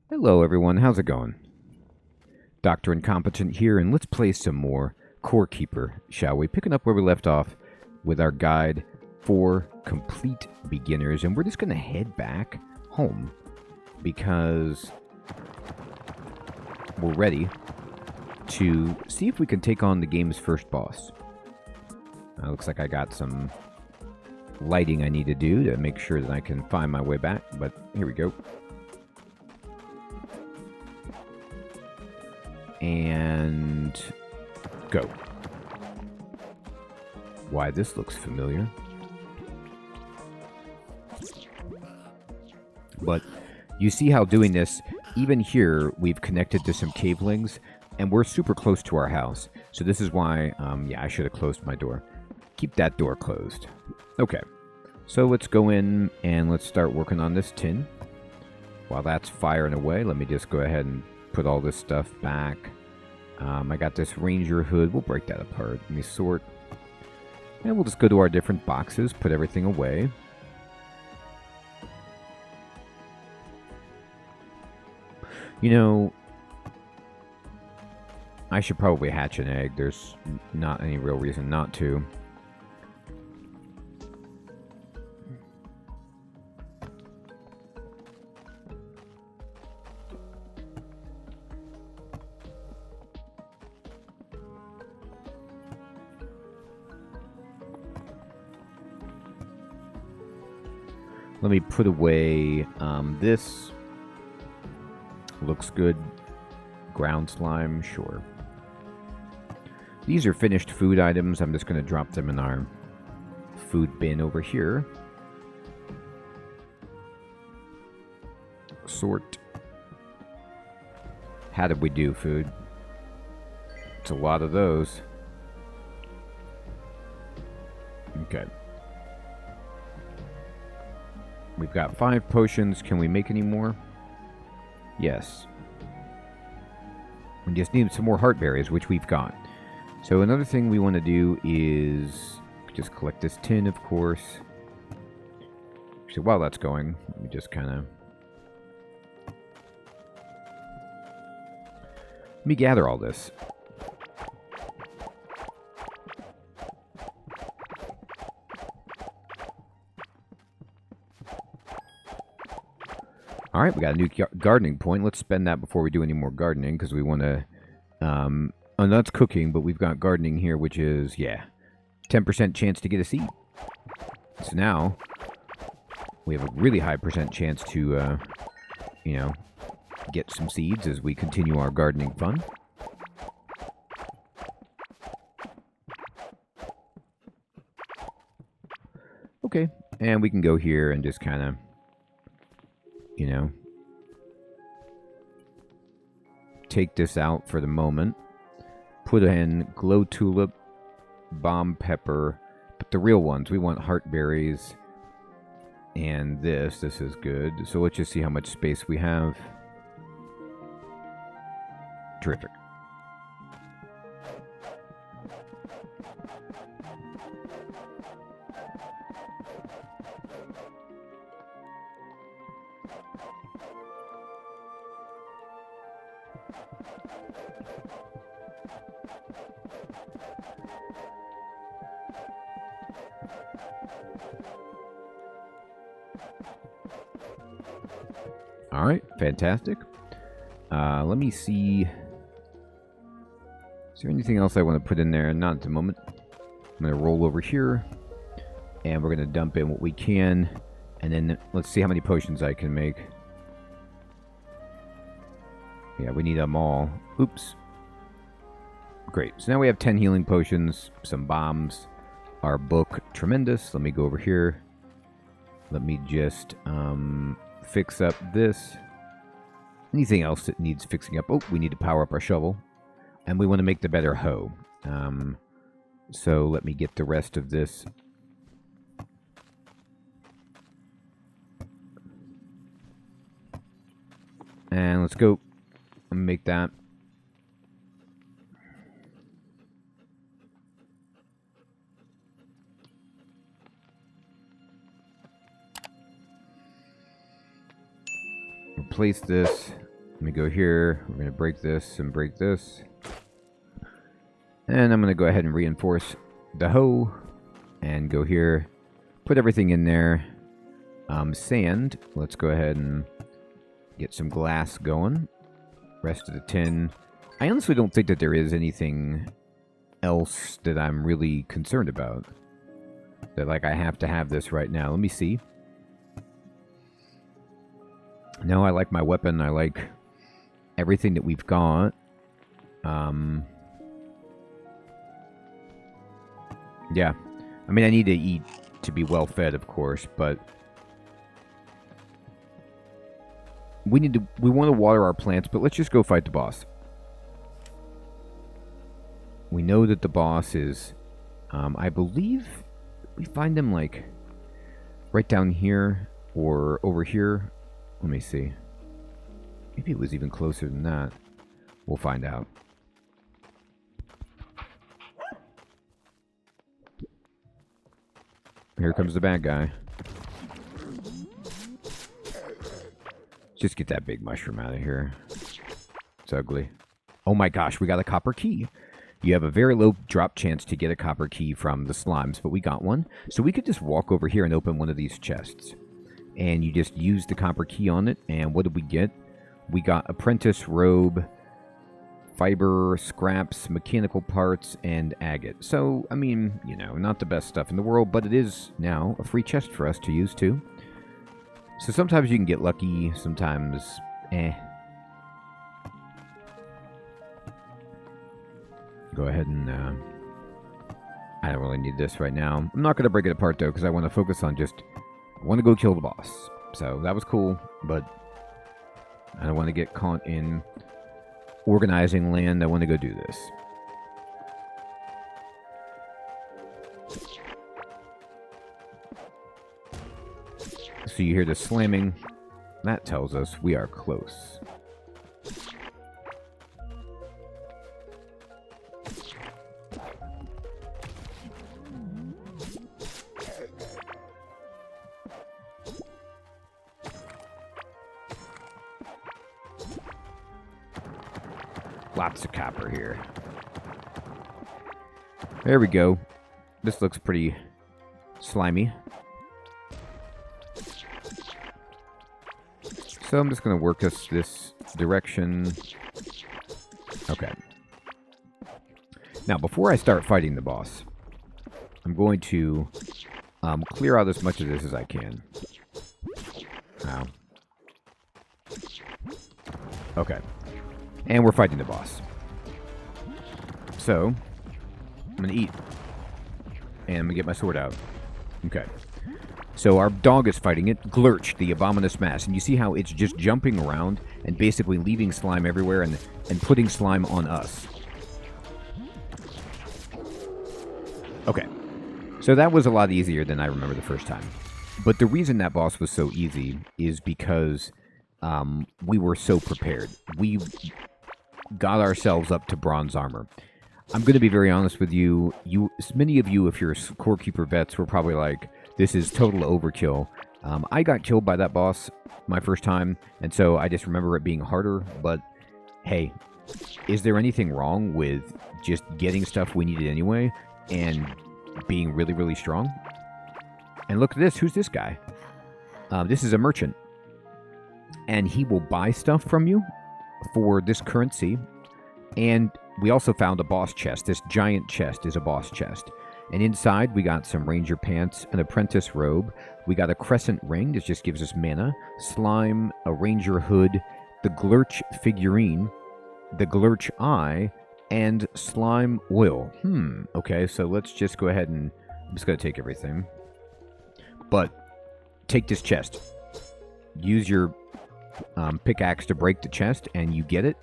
Hello everyone, how's it going? Dr. Incompetent here, and let's play some more Core Keeper, shall we? Picking up where we left off with our guide for complete beginners, and we're just going to head back home because we're ready to see if we can take on the game's first boss. Looks like I got some lighting I need to do to make sure that I can find my way back, but here we go. And go. Why, this looks familiar. But you see how doing this, even here, we've connected to some cavelings, and we're super close to our house. So this is why, yeah, I should have closed my door. Keep that door closed. Okay, so let's go in and let's start working on this tin. While that's firing away, let me just go ahead and put all this stuff back. I got this ranger hood. We'll break that apart. Let me sort. And we'll just go to our different boxes, put everything away. You know, I should probably hatch an egg. There's not any real reason not to. Let me put away this. Looks good. Ground slime, sure. These are finished food items. I'm just going to drop them in our food bin over here. Sort. How did we do, food? It's a lot of those. Okay. We've got 5 potions. Can we make any more? Yes. We just need some more heart berries, which we've got. So another thing we want to do is just collect this tin, of course. Actually, while that's going, let me just kind of... Let me gather all this. All right, we got a new gardening point. Let's spend that before we do any more gardening because we want to... oh, that's cooking, but we've got gardening here, which is, yeah, 10% chance to get a seed. So now, we have a really high percent chance to, you know, get some seeds as we continue our gardening fun. Okay, and we can go here and just kind of... You know, take this out for the moment. Put in glow tulip, bomb pepper, but the real ones. We want heart berries. And this is good. So let's just see how much space we have. Terrific. All right, fantastic. Let me see. Is there anything else I want to put in there? Not at the moment. I'm going to roll over here, and we're going to dump in what we can, and then let's see how many potions I can make. Yeah, we need them all. Oops. Great. So now we have 10 healing potions, some bombs, our book. Tremendous. Let me go over here. Let me just fix up this. Anything else that needs fixing up? Oh, we need to power up our shovel. And we want to make the better hoe. So let me get the rest of this. And let's go and make that. Replace this. Let me go here. We're going to break this and break this. And I'm going to go ahead and reinforce the hoe. And go here. Put everything in there. Sand. Let's go ahead and get some glass going. Rest of the tin. I honestly don't think that there is anything else that I'm really concerned about. That, like, I have to have this right now. Let me see. No, I like my weapon. I like everything that we've got. Yeah. I mean, I need to eat to be well fed, of course, but we want to water our plants, but let's just go fight the boss. We know that the boss is, I believe we find him, like, right down here or over here. Let me see. Maybe it was even closer than that. We'll find out. Here comes the bad guy. Just get that big mushroom out of here. It's ugly. Oh my gosh, we got a copper key. You have a very low drop chance to get a copper key from the slimes, but we got one. So we could just walk over here and open one of these chests. And you just use the copper key on it, and what did we get? We got apprentice robe, fiber, scraps, mechanical parts, and agate. So, I mean, you know, not the best stuff in the world, but it is now a free chest for us to use too. So sometimes you can get lucky, sometimes, Go ahead and, I don't really need this right now. I'm not going to break it apart, though, because I want to focus on just, I want to go kill the boss. So that was cool, but I don't want to get caught in organizing land. I want to go do this. So you hear the slamming. That tells us we are close. Lots of copper here. There we go. This looks pretty slimy. So I'm just going to work us this direction. Okay. Now, before I start fighting the boss, I'm going to clear out as much of this as I can. Wow. Okay. And we're fighting the boss. So, I'm going to eat. And I'm going to get my sword out. Okay. So our dog is fighting it. Glurch, the abominous mass. And you see how it's just jumping around and basically leaving slime everywhere and putting slime on us. Okay. So that was a lot easier than I remember the first time. But the reason that boss was so easy is because we were so prepared. We got ourselves up to bronze armor. I'm going to be very honest with you. Many of you, if you're core keeper vets, were probably like, this is total overkill. I got killed by that boss my first time, and so I just remember it being harder. But hey, is there anything wrong with just getting stuff we needed anyway and being really, really strong? And look at this. Who's this guy? This is a merchant. And he will buy stuff from you for this currency. And we also found a boss chest. This giant chest is a boss chest. And inside, we got some ranger pants, an apprentice robe. We got a crescent ring. This just gives us mana. Slime, a ranger hood, the Glurch figurine, the Glurch eye, and slime oil. Okay, so let's just go ahead and... I'm just going to take everything. But take this chest. Use your pickaxe to break the chest, and you get it.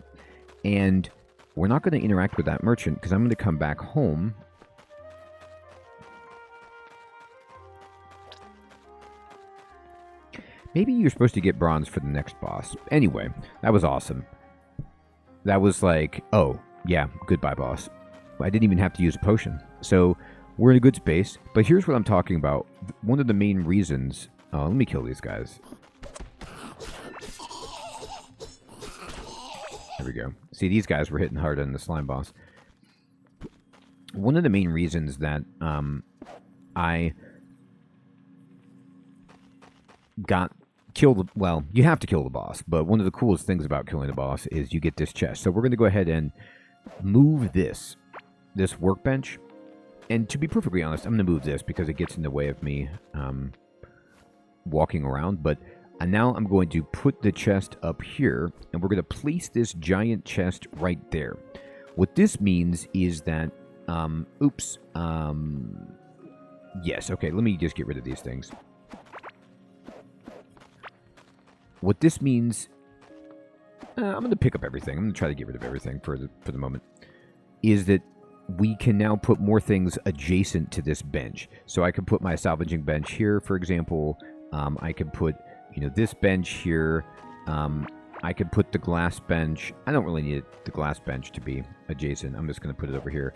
And we're not going to interact with that merchant, because I'm going to come back home... Maybe you're supposed to get bronze for the next boss. Anyway, that was awesome. That was like, oh, yeah, goodbye, boss. I didn't even have to use a potion. So, we're in a good space. But here's what I'm talking about. One of the main reasons... Oh, let me kill these guys. There we go. See, these guys were hitting hard on the slime boss. One of the main reasons that I got killed... Well, you have to kill the boss, but one of the coolest things about killing the boss is you get this chest. So we're going to go ahead and move this workbench. And to be perfectly honest, I'm going to move this because it gets in the way of me walking around. But now I'm going to put the chest up here, and we're going to place this giant chest right there. What this means is that... yes, okay, let me just get rid of these things. What this means... I'm going to pick up everything. I'm going to try to get rid of everything for the moment. Is that we can now put more things adjacent to this bench. So I can put my salvaging bench here, for example. I could put, this bench here. I could put the glass bench. I don't really need the glass bench to be adjacent. I'm just going to put it over here.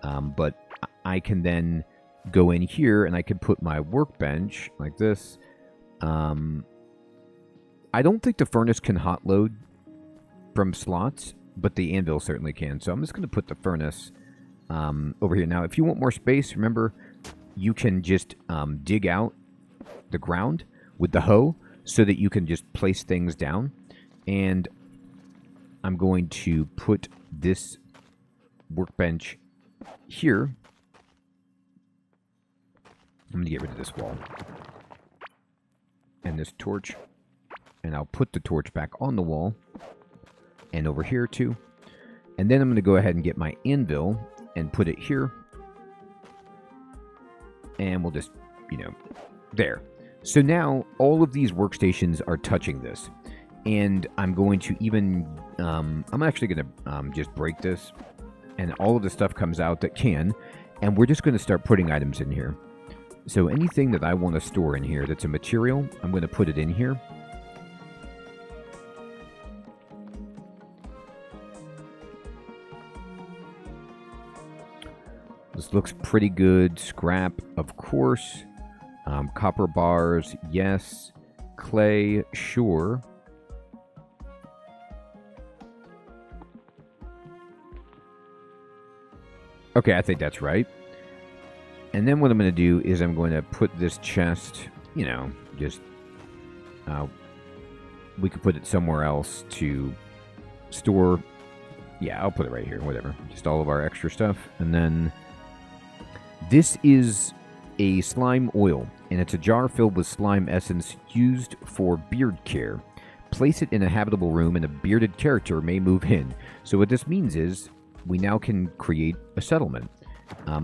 But I can then go in here and I can put my workbench like this. I don't think the furnace can hot load from slots, but the anvil certainly can. So I'm just going to put the furnace over here. Now, if you want more space, remember, you can just dig out the ground with the hoe so that you can just place things down. And I'm going to put this workbench here. I'm going to get rid of this wall. And this torch. And I'll put the torch back on the wall. And over here too. And then I'm going to go ahead and get my anvil and put it here. And we'll just, there. So now all of these workstations are touching this. And I'm going to even, I'm actually going to just break this. And all of the stuff comes out that can. And we're just going to start putting items in here. So anything that I want to store in here that's a material, I'm going to put it in here. This looks pretty good. Scrap, of course. Copper bars, yes. Clay, sure. Okay, I think that's right. And then what I'm going to do is I'm going to put this chest, just... we could put it somewhere else to store... Yeah, I'll put it right here, whatever. Just all of our extra stuff. And then... This is a slime oil, and it's a jar filled with slime essence used for beard care. Place it in a habitable room, and a bearded character may move in. So what this means is we now can create a settlement.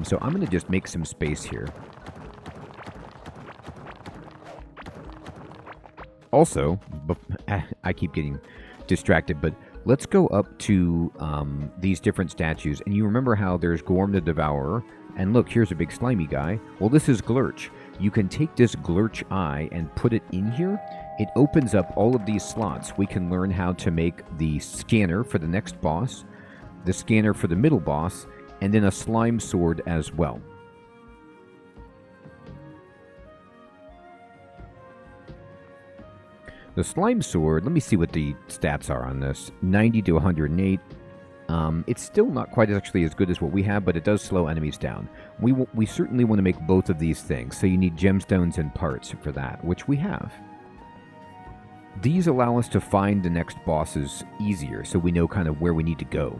So I'm going to just make some space here. Also, I keep getting distracted, but let's go up to these different statues. And you remember how there's Gorm the Devourer. And look, here's a big slimy guy. Well, this is Glurch. You can take this Glurch eye and put it in here. It opens up all of these slots. We can learn how to make the scanner for the next boss, the scanner for the middle boss, and then a slime sword as well. The slime sword, let me see what the stats are on this. 90 to 108. It's still not quite actually as good as what we have, but it does slow enemies down. We certainly want to make both of these things, so you need gemstones and parts for that, which we have. These allow us to find the next bosses easier, so we know kind of where we need to go.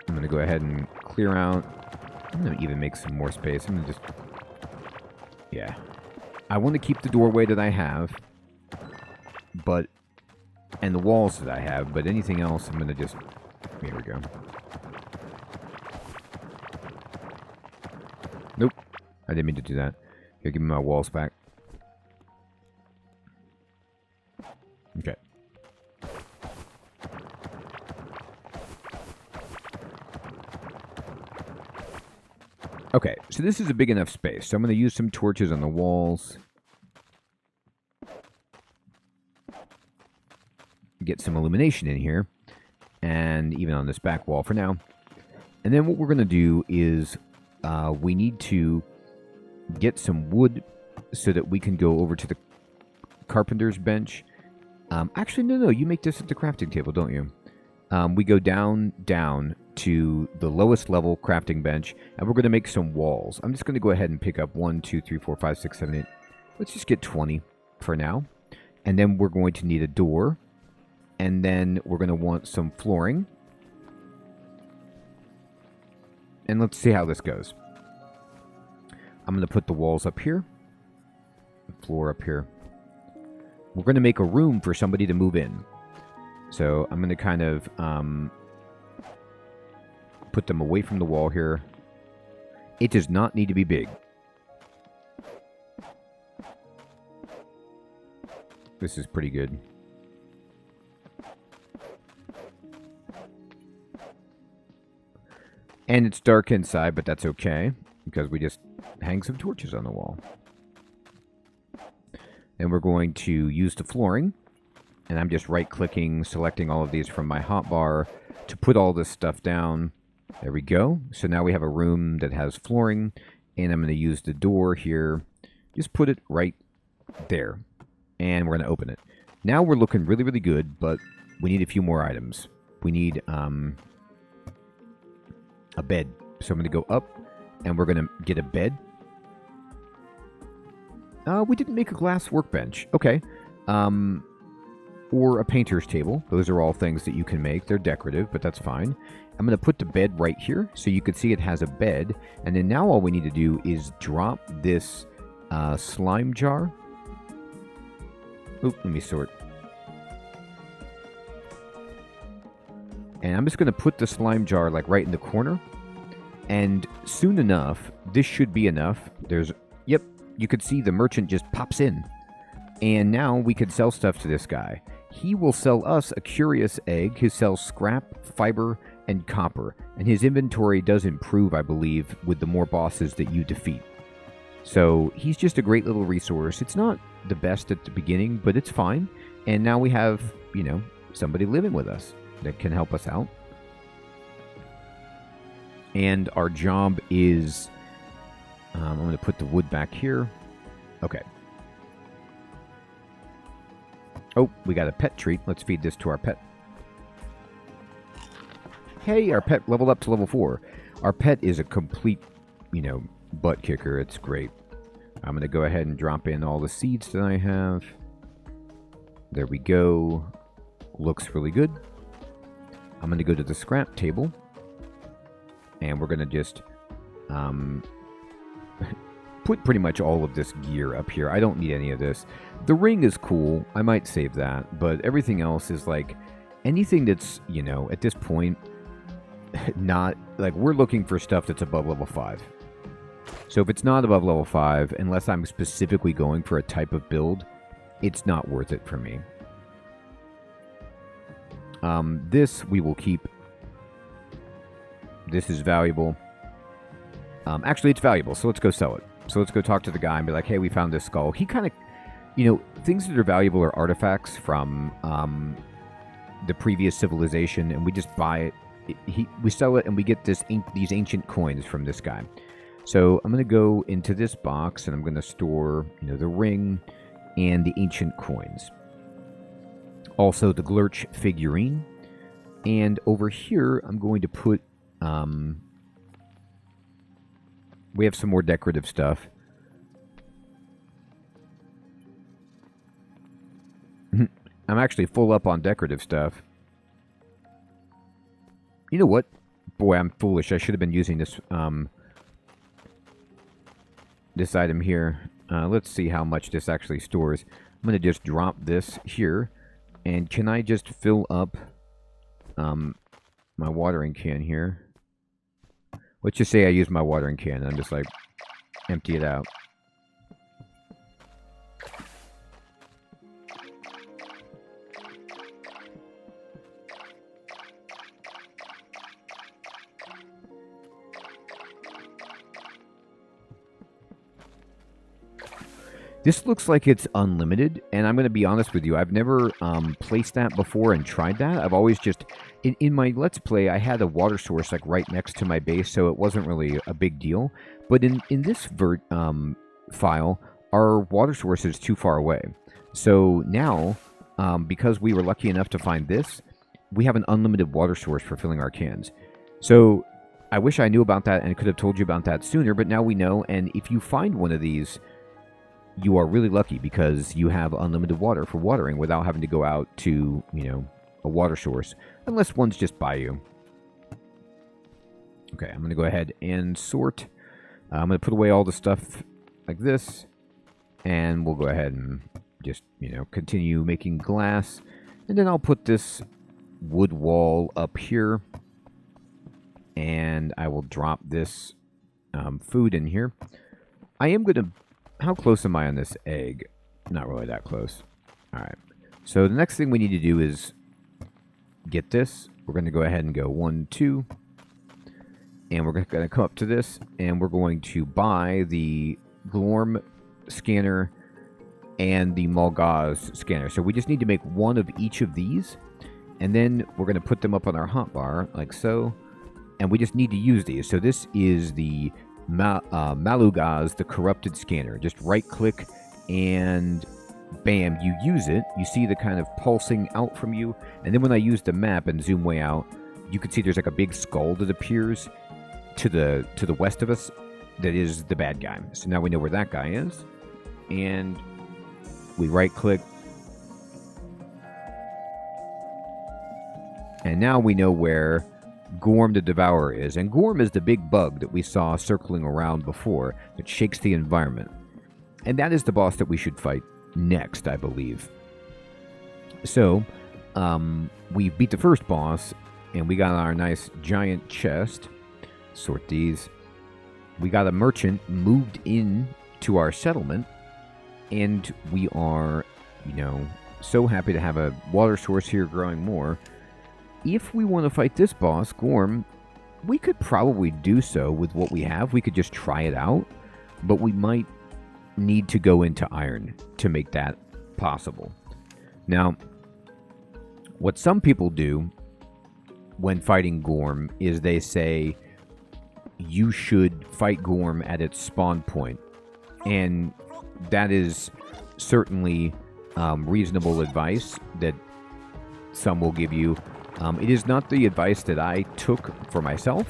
I'm going to go ahead and clear out. I'm going to even make some more space. I'm going to just... Yeah. I want to keep the doorway that I have. But, and the walls that I have, but anything else, I'm going to just, here we go. Nope, I didn't mean to do that. Here, give me my walls back. Okay. Okay, so this is a big enough space, so I'm going to use some torches on the walls. Get some illumination in here, and even on this back wall for now. And then what we're going to do is we need to get some wood so that we can go over to the carpenter's bench. Actually, no, you make this at the crafting table, don't you? We go down to the lowest level crafting bench, and we're going to make some walls. I'm just going to go ahead and pick up 1, 2, 3, 4, 5, 6, 7, 8. Let's just get 20 for now. And then we're going to need a door. And then we're going to want some flooring. And let's see how this goes. I'm going to put the walls up here. The floor up here. We're going to make a room for somebody to move in. So I'm going to kind of put them away from the wall here. It does not need to be big. This is pretty good. And it's dark inside, but that's okay, because we just hang some torches on the wall. And we're going to use the flooring. And I'm just right-clicking, selecting all of these from my hotbar to put all this stuff down. There we go. So now we have a room that has flooring. And I'm going to use the door here. Just put it right there. And we're going to open it. Now we're looking really, really good, but we need a few more items. We need a bed. So I'm going to go up, and we're going to get a bed. We didn't make a glass workbench. Okay. Or a painter's table. Those are all things that you can make. They're decorative, but that's fine. I'm going to put the bed right here, so you can see it has a bed. And then now all we need to do is drop this slime jar. Oop, let me sort. And I'm just going to put the slime jar like right in the corner. And soon enough, this should be enough. Yep, you could see the merchant just pops in. And now we could sell stuff to this guy. He will sell us a curious egg. He sells scrap, fiber, and copper. And his inventory does improve, I believe, with the more bosses that you defeat. So he's just a great little resource. It's not the best at the beginning, but it's fine. And now we have, somebody living with us that can help us out. And our job is... I'm going to put the wood back here. Okay. Oh, we got a pet treat. Let's feed this to our pet. Hey, our pet leveled up to level 4. Our pet is a complete, butt kicker. It's great. I'm going to go ahead and drop in all the seeds that I have. There we go. Looks really good. I'm going to go to the scrap table. And we're going to just put pretty much all of this gear up here. I don't need any of this. The ring is cool. I might save that. But everything else is like anything that's, at this point, not like we're looking for stuff that's above level 5. So if it's not above level 5, unless I'm specifically going for a type of build, it's not worth it for me. This we will keep. This is valuable. Actually, it's valuable, so let's go sell it. So let's go talk to the guy and be like, hey, we found this skull. He kind of, things that are valuable are artifacts from the previous civilization, and we just buy it. We sell it, and we get these ancient coins from this guy. So I'm going to go into this box, and I'm going to store, the ring and the ancient coins. Also, the Glurch figurine. And over here, I'm going to put... we have some more decorative stuff. I'm actually full up on decorative stuff. You know what? Boy, I'm foolish. I should have been using this this item here. Let's see how much this actually stores. I'm going to just drop this here. And can I just fill up my watering can here? Let's just say I use my watering can and I'm just like, empty it out. This looks like it's unlimited, and I'm going to be honest with you. I've never placed that before and tried that. I've always just... In my Let's Play, I had a water source like right next to my base, so it wasn't really a big deal. But in this file, our water source is too far away. So now, because we were lucky enough to find this, we have an unlimited water source for filling our cans. So I wish I knew about that and could have told you about that sooner, but now we know. And if you find one of these, you are really lucky because you have unlimited water for watering without having to go out to, a water source, unless one's just by you. Okay, I'm going to go ahead and sort. I'm going to put away all the stuff like this, and we'll go ahead and just, continue making glass. And then I'll put this wood wall up here, and I will drop this food in here. I am going to... How close am I on this egg? Not really that close. All right. So the next thing we need to do is get this. We're going to go ahead and go 1, 2. And we're going to come up to this, and we're going to buy the Glorm scanner and the Malgaz scanner. So we just need to make one of each of these, and then we're going to put them up on our hotbar, like so. And we just need to use these. So this is the Malugaz, the corrupted scanner. Just right-click, and bam, you use it. You see the kind of pulsing out from you. And then when I use the map and zoom way out, you can see there's like a big skull that appears to the west of us. That is the bad guy. So now we know where that guy is. And we right-click. And now we know where Gorm the Devourer is. And Gorm is the big bug that we saw circling around before that shakes the environment. And that is the boss that we should fight next, I believe. So, we beat the first boss, and we got our nice giant chest. Sort these. We got a merchant moved in to our settlement, and we are, so happy to have a water source here growing more. If we want to fight this boss, Gorm, we could probably do so with what we have. We could just try it out, but we might need to go into iron to make that possible. Now, what some people do when fighting Gorm is they say you should fight Gorm at its spawn point, and that is certainly reasonable advice that some will give you. It is not the advice that I took for myself,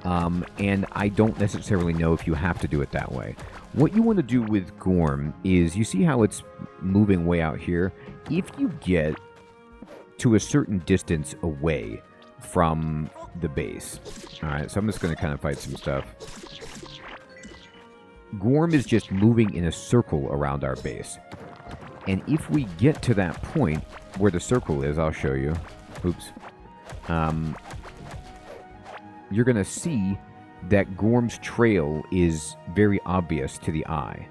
and I don't necessarily know if you have to do it that way. What you want to do with Gorm is, you see how it's moving way out here? If you get to a certain distance away from the base. Alright, so I'm just going to kind of fight some stuff. Gorm is just moving in a circle around our base. And if we get to that point where the circle is, I'll show you. Oops. You're going to see that Gorm's trail is very obvious to the eye.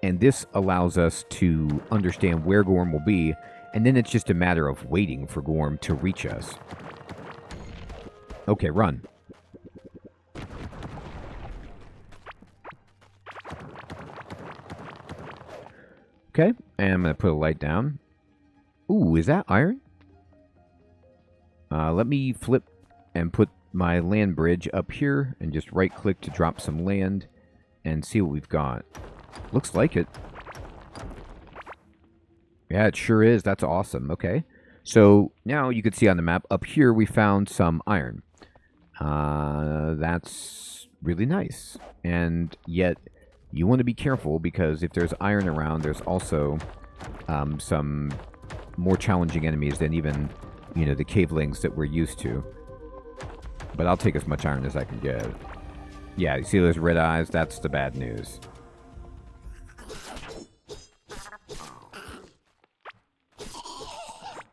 And this allows us to understand where Gorm will be, and then it's just a matter of waiting for Gorm to reach us. Okay, run. Okay, and I'm going to put a light down. Ooh, is that iron? Let me flip and put my land bridge up here and just right-click to drop some land and see what we've got. Looks like it. Yeah, it sure is. That's awesome. Okay. So now you can see on the map up here we found some iron. That's really nice. And yet you want to be careful because if there's iron around, there's also some more challenging enemies than even, the cavelings that we're used to. But I'll take as much iron as I can get. Yeah, you see those red eyes? That's the bad news.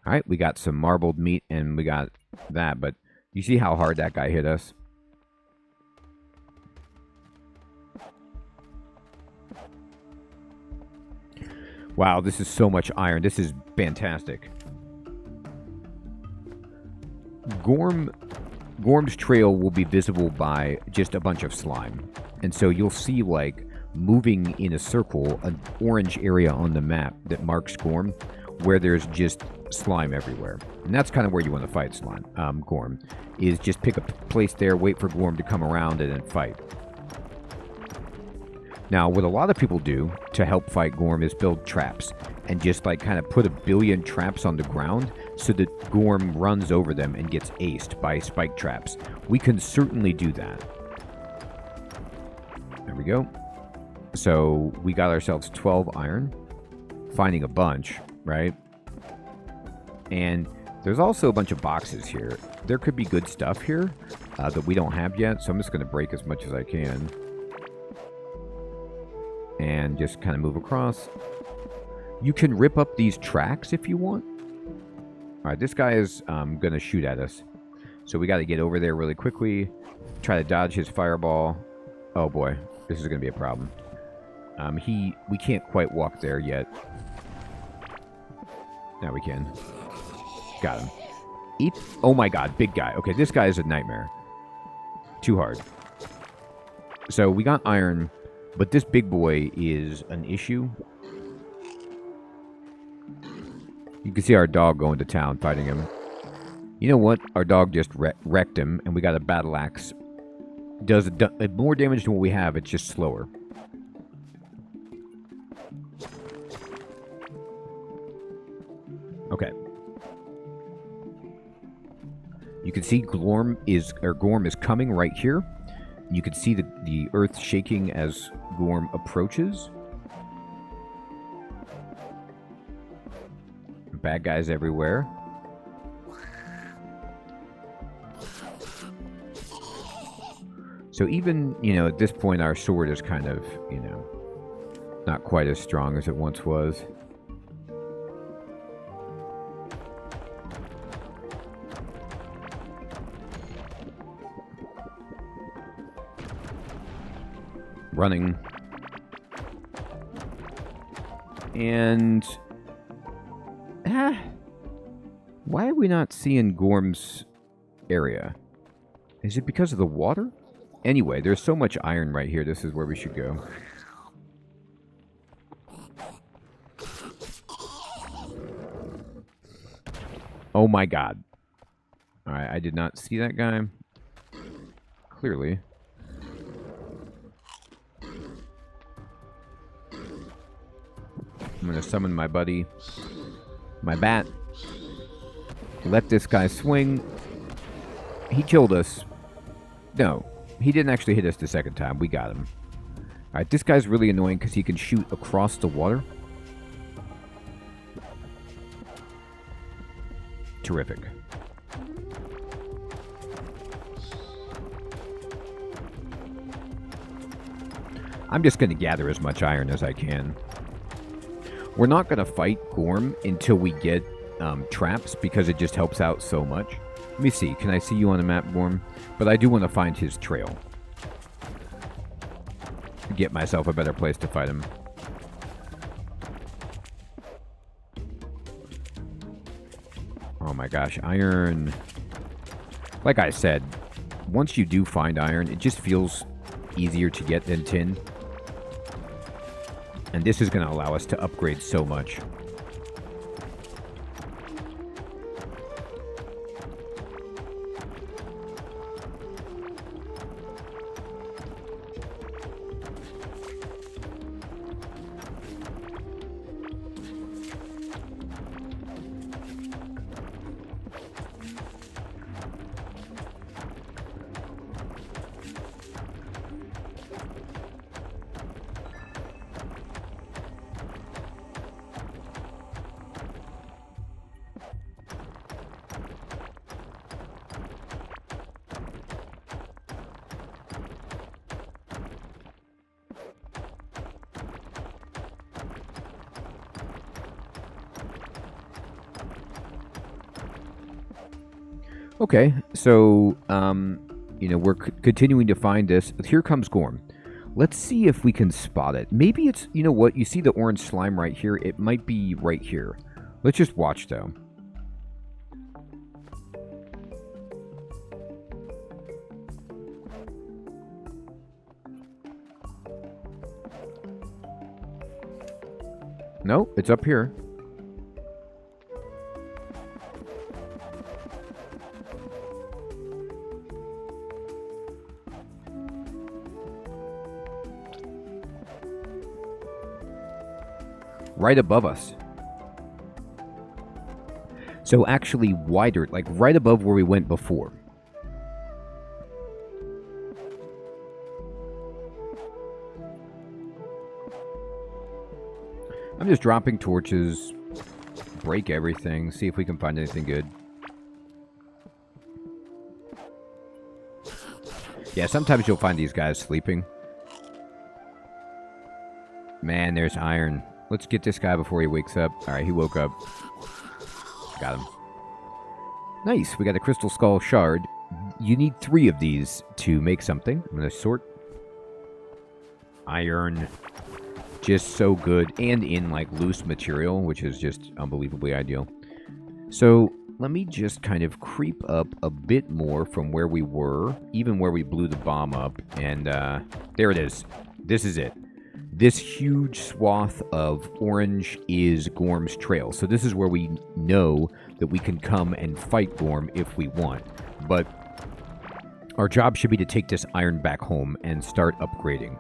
Alright, we got some marbled meat and we got that, but you see how hard that guy hit us? Wow, this is so much iron. This is fantastic. Gorm's trail will be visible by just a bunch of slime. And so you'll see, like, moving in a circle, an orange area on the map that marks Gorm, where there's just slime everywhere. And that's kind of where you want to fight Gorm, is just pick a place there, wait for Gorm to come around, and then fight. Now, what a lot of people do to help fight Gorm is build traps and just like kind of put a billion traps on the ground so that Gorm runs over them and gets aced by spike traps. We can certainly do that. There we go. So we got ourselves 12 iron, finding a bunch, right? And there's also a bunch of boxes here. There could be good stuff here that we don't have yet, so I'm just going to break as much as I can. And just kind of move across. You can rip up these tracks if you want. Alright, this guy is going to shoot at us. So we got to get over there really quickly. Try to dodge his fireball. Oh boy, this is going to be a problem. We can't quite walk there yet. Now we can. Got him. Oh my god, big guy. Okay, this guy is a nightmare. Too hard. So we got iron, but this big boy is an issue. You can see our dog going to town fighting him. You know what? Our dog just wrecked him, and we got a battle axe. Does more damage than what we have, it's just slower. Okay. You can see Gorm is coming right here. You can see the earth shaking as Gorm approaches. Bad guys everywhere. So even, at this point our sword is kind of, not quite as strong as it once was. Running. And why are we not seeing Gorm's area? Is it because of the water? Anyway, there's so much iron right here. This is where we should go. Oh my god. Alright, I did not see that guy. Clearly. I'm going to summon my buddy, my bat. Let this guy swing. He killed us. No, he didn't actually hit us the second time. We got him. Alright, this guy's really annoying because he can shoot across the water. Terrific. I'm just going to gather as much iron as I can. We're not going to fight Gorm until we get traps because it just helps out so much. Let me see. Can I see you on the map, Gorm? But I do want to find his trail. Get myself a better place to fight him. Oh my gosh, iron. Like I said, once you do find iron, it just feels easier to get than tin. And this is going to allow us to upgrade so much. Okay, so, we're continuing to find this. Here comes Gorm. Let's see if we can spot it. Maybe it's, you know what? You see the orange slime right here? It might be right here. Let's just watch, though. No, it's up here. right above us. So actually wider, like right above where we went before. I'm just dropping torches, break everything, see if we can find anything good. Yeah, sometimes you'll find these guys sleeping. Man, there's iron. Let's get this guy before he wakes up. Alright, he woke up. Got him. Nice, we got a crystal skull shard. You need 3 of these to make something. I'm going to sort. Iron. Just so good, and in like loose material, which is just unbelievably ideal. So let me just kind of creep up a bit more from where we were, even where we blew the bomb up, and there it is. This is it. This huge swath of orange is Gorm's trail. So this is where we know that we can come and fight Gorm if we want. But our job should be to take this iron back home and start upgrading.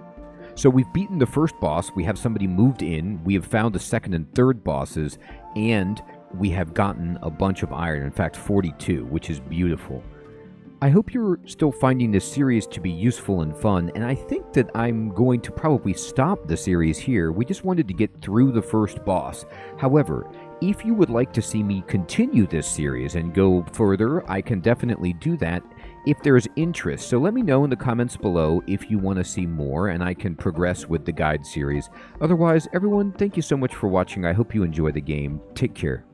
So we've beaten the first boss, we have somebody moved in, we have found the second and third bosses, and we have gotten a bunch of iron, in fact 42, which is beautiful. I hope you're still finding this series to be useful and fun, and I think that I'm going to probably stop the series here. We just wanted to get through the first boss. However, if you would like to see me continue this series and go further, I can definitely do that if there's interest. So let me know in the comments below if you want to see more and I can progress with the guide series. Otherwise, everyone, thank you so much for watching. I hope you enjoy the game. Take care.